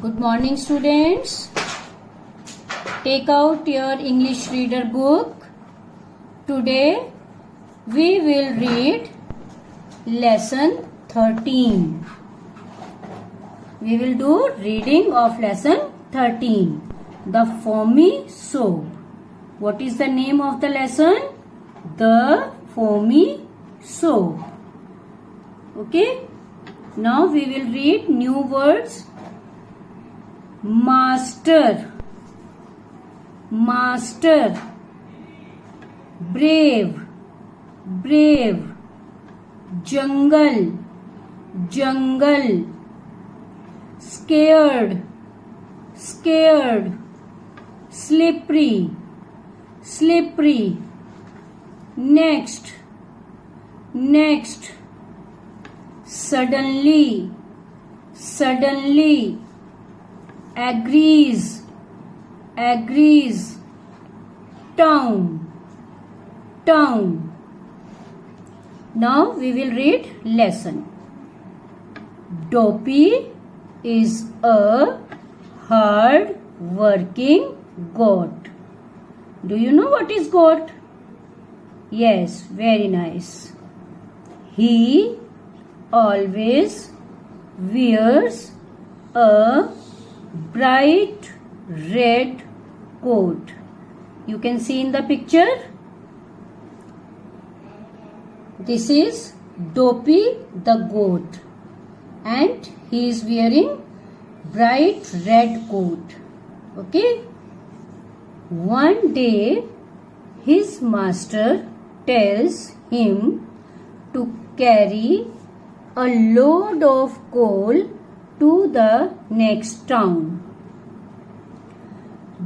Good morning, students. Take out your English reader book. Today we will read lesson 13. We will do reading of lesson 13. The foamy soap. What is the name of the lesson? The foamy soap. Okay. Now we will read new words. Master, master, brave, brave, jungle, jungle, scared, scared, slippery, slippery, next, next, suddenly, suddenly, agrees, agrees, town, town. Now we will read lesson. Dopey is a hard working goat. Do you know what is goat? Yes, very nice. He always wears a bright red coat. You can see in the picture. This is Dopey the goat and he is wearing bright red coat. Okay. One day his master tells him to carry a load of coal to the next town.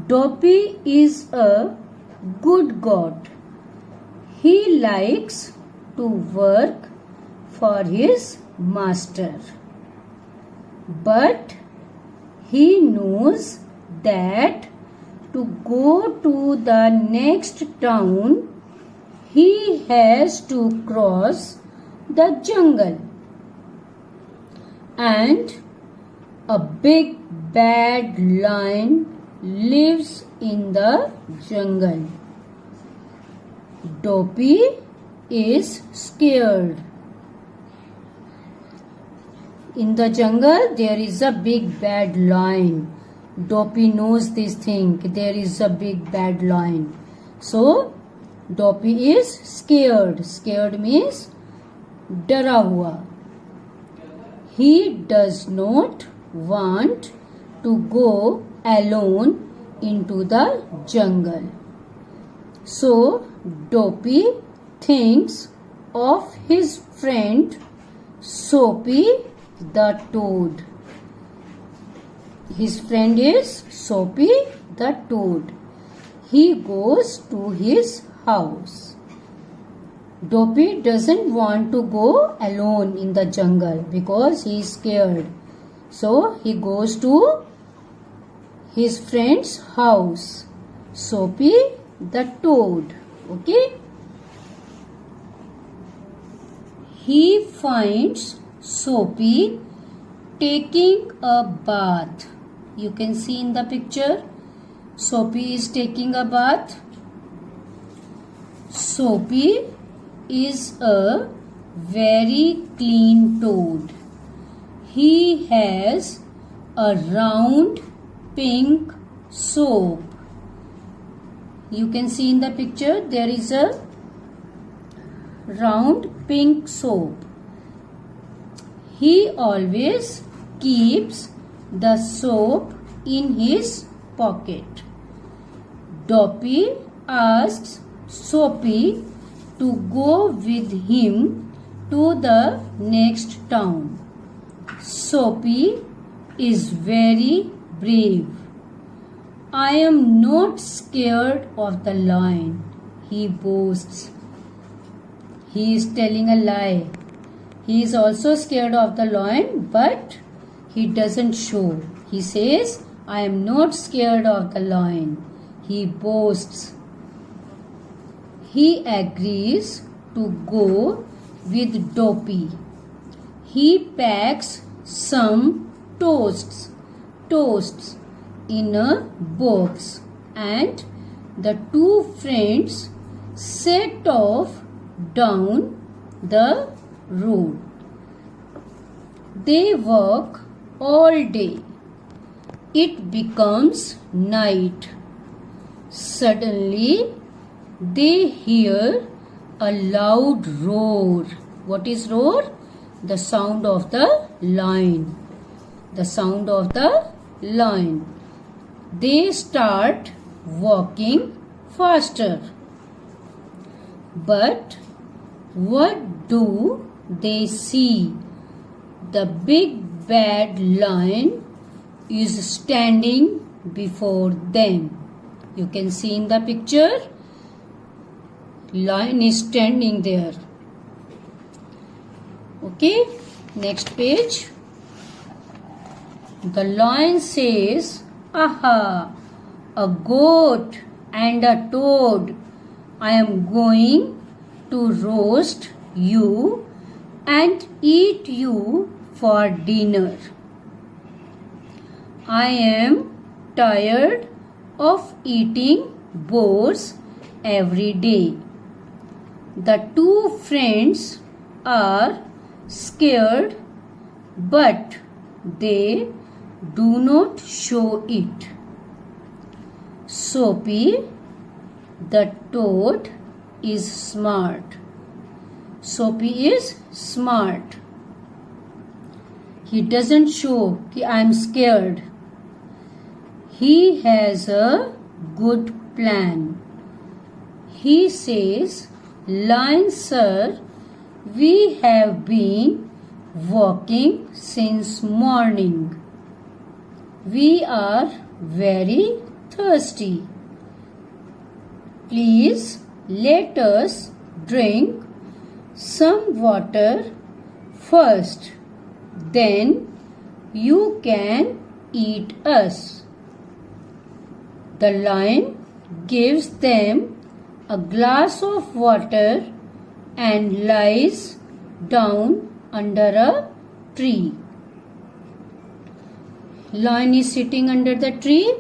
Dopey is a good goat. He likes to work for his master. But he knows that to go to the next town, he has to cross the jungle. And a big bad lion lives in the jungle. Dopey is scared. In the jungle there is a big bad lion. Dopey knows this thing. There is a big bad lion. So Dopey is scared. Scared means डरा हुआ. He does not want to go alone into the jungle. So Dopey thinks of his friend Soapy the toad. His friend is Soapy the toad. He goes to his house. Dopey doesn't want to go alone in the jungle because he is scared. So he goes to his friend's house, Soapy the toad. Okay. He finds Soapy taking a bath. You can see in the picture, Soapy is taking a bath. Soapy is a very clean toad. He has a round pink soap. You can see in the picture there is a round pink soap. He always keeps the soap in his pocket. Dopey asks Soapy to go with him to the next town. Soapy is very brave. I am not scared of the lion, he boasts. He is telling a lie. He is also scared of the lion, but he doesn't show. He says, I am not scared of the lion. He boasts. He agrees to go with Dopey. He packs some toasts toasts in a box, and the two friends set off down the road. They walk all day. It becomes night. Suddenly, they hear a loud roar. What is roar? The sound of the lion. The sound of the lion. They start walking faster. But what do they see? The big bad lion is standing before them. You can see in the picture, lion is standing there. Okay, next page. The lion says, "Aha, a goat and a toad. I am going to roast you and eat you for dinner. I am tired of eating boars every day." The two friends are scared, but they do not show it. Soapy, the toad, is smart. Soapy is smart. He doesn't show that I am scared. He has a good plan. He says, "Lion sir, we have been walking since morning. We are very thirsty. Please let us drink some water first. Then you can eat us." The lion gives them a glass of water and lies down under a tree. Lion is sitting under the tree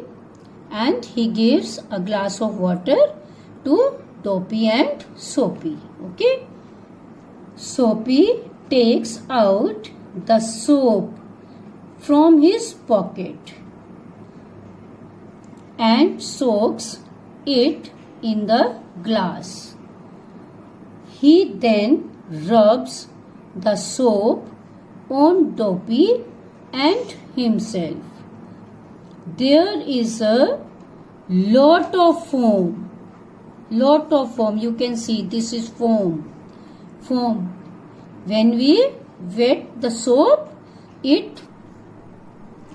and he gives a glass of water to Dopey and Soapy. Okay. Soapy takes out the soap from his pocket and soaks it in the glass. He then rubs the soap on Dopey and himself. There is a lot of foam. Lot of foam. You can see this is foam. Foam. When we wet the soap, it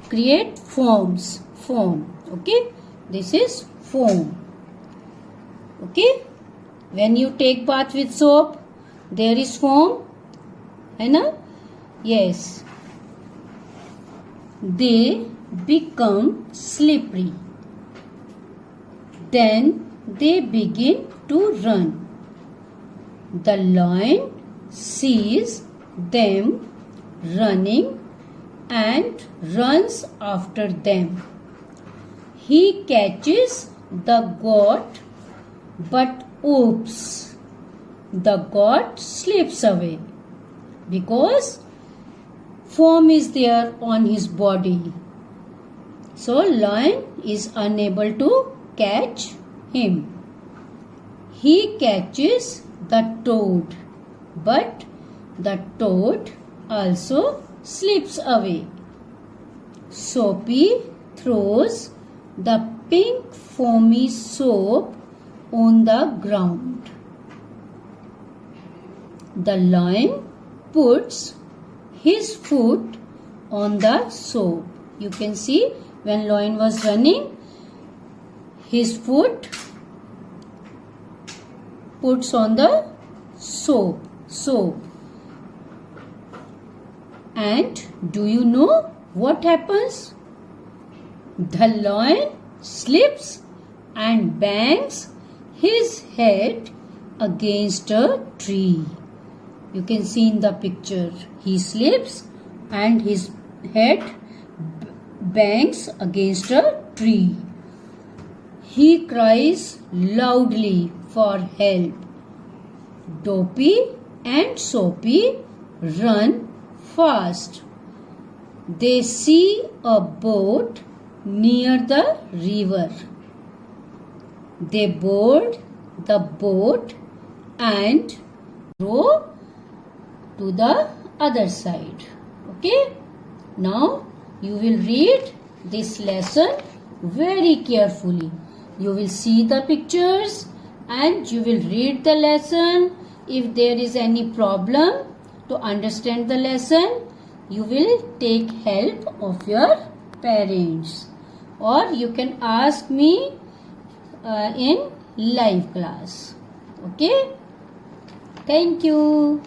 creates foams. Foam. Okay. This is foam. Okay. When you take bath with soap, there is foam. है ना? Yes. They become slippery. Then they begin to run. The lion sees them running and runs after them. He catches the goat, but oops, the goat slips away because foam is there on his body. So lion is unable to catch him. He catches the toad, but the toad also slips away. Soapy throws the pink foamy soap on the ground. The lion puts his foot on the soap. You can see when lion was running, his foot puts on the soap. And do you know what happens? The lion slips and bangs his head against a tree. You can see in the picture, he slips and his head bangs against a tree. He cries loudly for help. Dopey and Soapy run fast. They see a boat near the river. They board the boat and row to the other side. Okay? Now you will read this lesson very carefully. You will see the pictures and you will read the lesson. If there is any problem to understand the lesson, you will take help of your parents, or you can ask me in live class. Okay? Thank you.